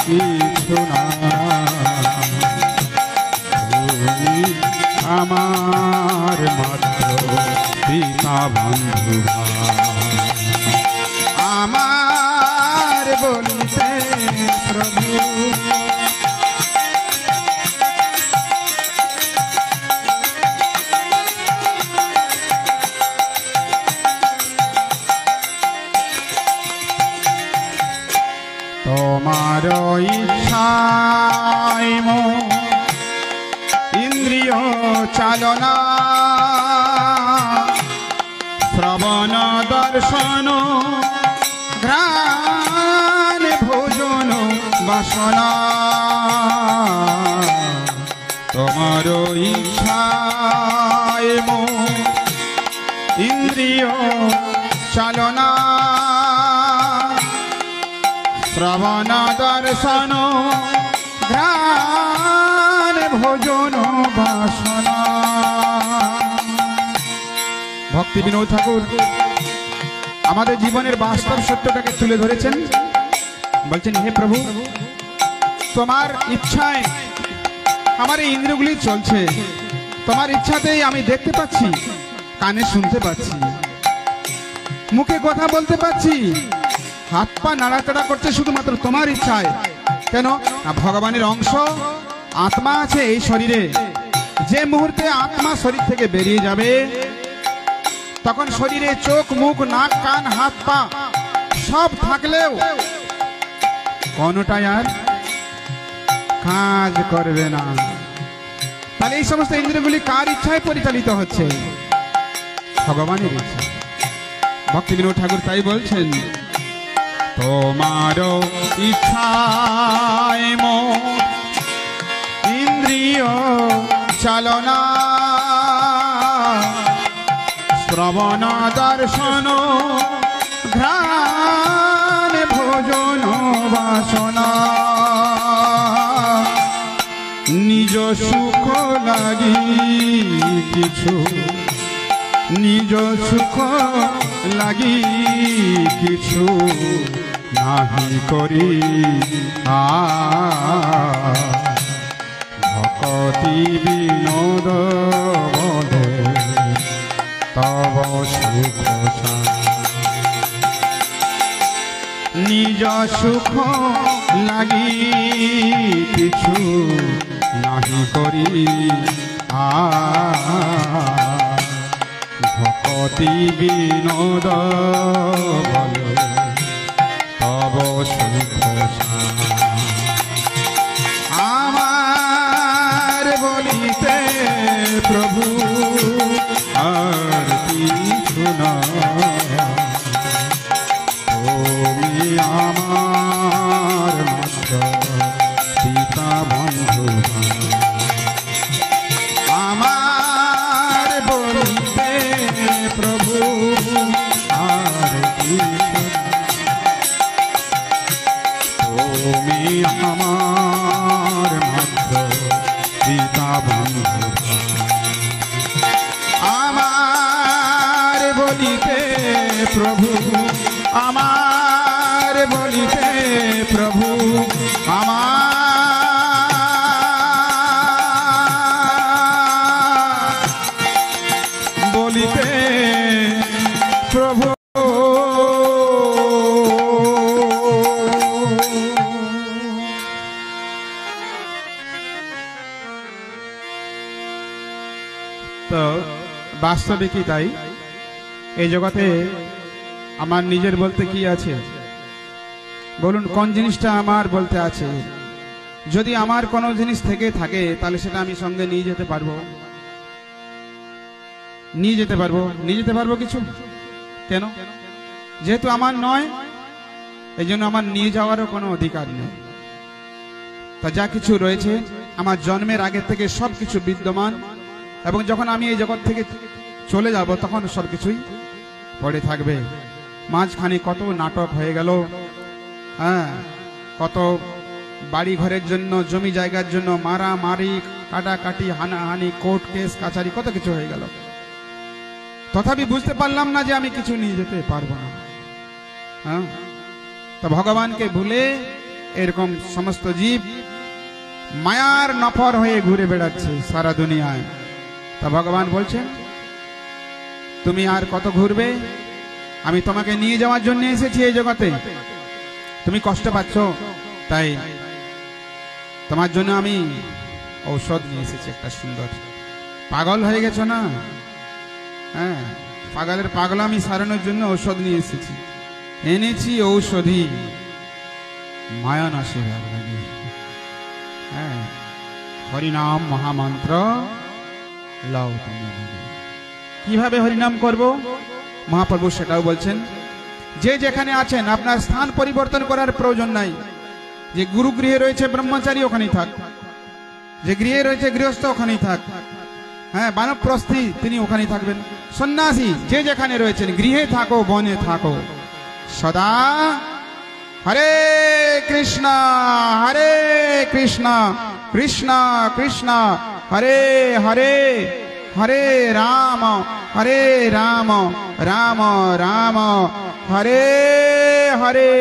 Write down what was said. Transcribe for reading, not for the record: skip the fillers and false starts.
কিছু না। তুমি আমার মাত্র পিতা বন্ধু আমার বলিতে প্রভু। তোমার ইচ্ছায় ইন্দ্রিয় চালনা শ্রবণ দর্শন ঘ্রাণ ভোজন বাসনা। তোমার ইচ্ছায় ইন্দ্রিয় চালনা শ্রবণ দর্শন ঘ্রাণ ভোজন বাসনা। ভক্তি বিনোদ ঠাকুর আমাদের জীবনের বাস্তব সত্যটাকে তুলে ধরেছেন। বলছেন, হে প্রভু, তোমার ইচ্ছায় আমার এই ইন্দ্রিয়গুলি চলছে, তোমার ইচ্ছাতেই আমি দেখতে পাচ্ছি, কানে শুনতে পাচ্ছি, মুখে কথা বলতে পাচ্ছি, হাত পা নাড়াচাড়া করছে শুধুমাত্র তোমার ইচ্ছায়। কেন না, ভগবানের অংশ আত্মা আছে এই শরীরে। যে মুহূর্তে আত্মা শরীর থেকে বেরিয়ে যাবে তখন শরীরে চোখ মুখ নাক কান হাত পা সব থাকলেও কোনটাই আর কাজ করবে না। তাহলে এই সমস্ত ইন্দ্রিয়গুলি কার ইচ্ছায় পরিচালিত হচ্ছে? ভগবানের ইচ্ছা। ভক্তি বিনোদ ঠাকুর তাই বলছেন, তোমার ইচ্ছায় ইন্দ্রিয় চালনা শ্রবণ দর্শন ঘ্রাণ ভোজন বাসনা। নিজ সুখ লাগি কিছু, নিজ সুখ লাগি কিছু নাহি করি ভকতি বিনোদ বলে তব সুখ। নিজ সুখ লাগি কিছু নাহি করি ভকতি বিনোদ বলে তব সুখ। আমার বলিতে প্রভু আর কিছু না। তুমি আমার মাত্র পিতা বন্ধু আমার বলিতে প্রভু আর কিছু না। তুমি আমার মাত্র পিতা বন্ধু আমার বলিতে প্রভু আমার বলিতে প্রভু আমার বলিতে প্রভু। তো বাস্তবিকই তাই, এই জগতে আমার নিজের বলতে কি আছে? বলুন, কোন জিনিসটা আমার বলতে আছে? যদি আমার কোনো জিনিস থেকে থাকে তাহলে সেটা আমি সঙ্গে নিয়ে যেতে পারবো? নিয়ে যেতে পারবো? নিয়ে যেতে পারবো কিছু? কেন? যেহেতু আমার নয়, এই জন্য আমার নিয়ে যাওয়ারও কোনো অধিকার নেই। তা যা কিছু রয়েছে আমার জন্মের আগে থেকে সবকিছু বিদ্যমান, এবং যখন আমি এই জগৎ থেকে চলে যাব তখন সবকিছুই পড়ে থাকবে। মাঝখানে কত নাটক হয়ে গেল, হ্যাঁ, কত বাড়ি ঘরের জন্য জমি জায়গার জন্য মারামারি কাটাকাটি হানাহানি কোর্ট কেস কাছারি কত কিছু হয়ে গেল। তথাপি বুঝতে পারলাম না যে আমি কিছু নিয়ে যেতে পারবো না। হ্যাঁ, তো ভগবানকে ভুলে এরকম সমস্ত জীব মায়ার নফর হয়ে ঘুরে বেড়াচ্ছে সারা দুনিয়ায়। তা ভগবান বলছেন তুমি আর কত ঘুরবে, আমি তোমাকে নিয়ে যাওয়ার জন্য এসেছি এই জগতে। তুমি কষ্ট পাচ্ছ, তাই তোমার জন্য আমি ঔষধ নিয়ে এসেছি একটা সুন্দর। পাগল হয়ে গেছো না? হ্যাঁ, পাগলের পাগলামি সারানোর জন্য ঔষধ নিয়ে এসেছি। এনেছি ঔষধি মায়া নাশে। হ্যাঁ, হরিনাম মহামন্ত্র লাও তুমি। কিভাবে হরিনাম করব মহাপ্রভু সেটাও বলছেন। যে যেখানে আছেন আপনার স্থান পরিবর্তন করার প্রয়োজন নাই। যে গুরুগৃহে রয়েছে ব্রহ্মচারী ওখানেই থাক, যে গৃহে রয়েছে গৃহস্থ ওখানেই থাক, হ্যাঁ বানপ্রস্থী তিনি ওখানেই থাকবেন, সন্ন্যাসী যে যেখানে রয়েছেন গৃহে থাকো বনে থাকো সদা হরে কৃষ্ণ কৃষ্ণ কৃষ্ণ হরে হরে, হরে রাম রাম রাম হরে হরে।